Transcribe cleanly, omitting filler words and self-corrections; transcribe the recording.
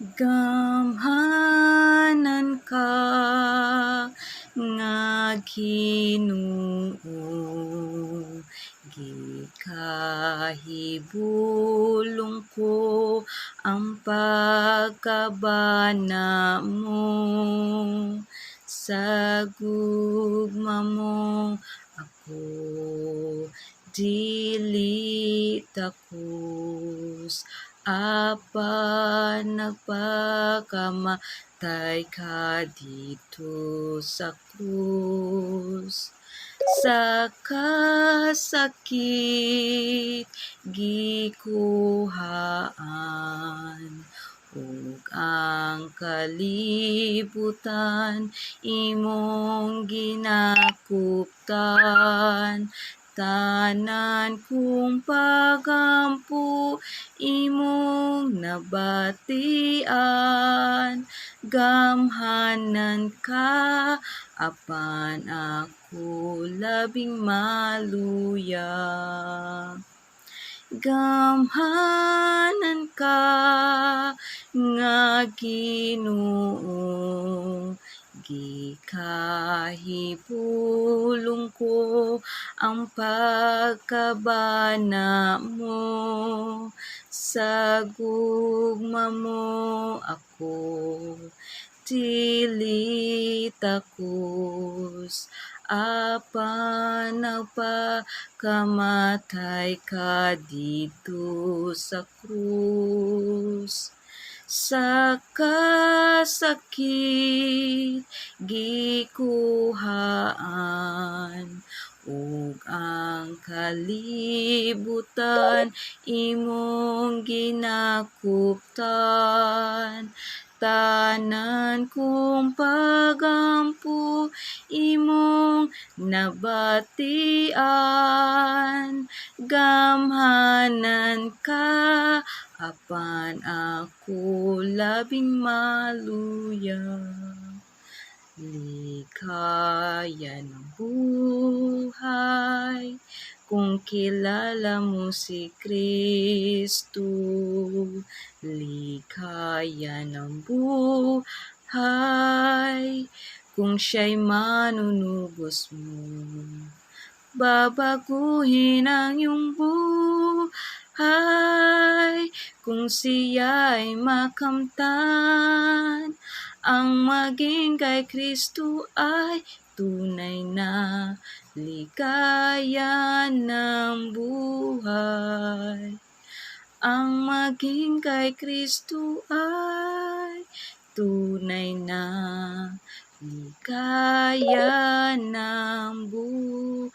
Gamhanan ka nga Ginoo, gikahibulong ko ang pagkabana mo. Sa gugma mo ako dili takus, apan nagpakamatay ka dito sa krus. Sa kasakit gikuhaan, ug ang kalibutan imong ginakuptan. Tanan kong pagampo imong nabatian. Gamhanan ka, apan ako labing maluya. Gamhanan ka nga Ginoo, gikahibulong ko ang pagkabana mo. Sa gugma mo ako dili takus, apan nagpakamatay ka dito sa krus. Sa kasakit gikuhaan, ug ang kalibutan imong ginakuptan. Tanan kong pagampo imong nabatian. Gamhanan ka, apan ako labing maluya. Likaya ng buhay kung kilala mo si Kristo. Likaya ng buhay kung siya'y manunubos mo. Babaguhin ang iyong buhay kung siya'y makamtan. Ang maging kay Kristo ay tunay na ligaya ng buhay. Ang maging kay Kristo ay tunay na ligaya ng buhay.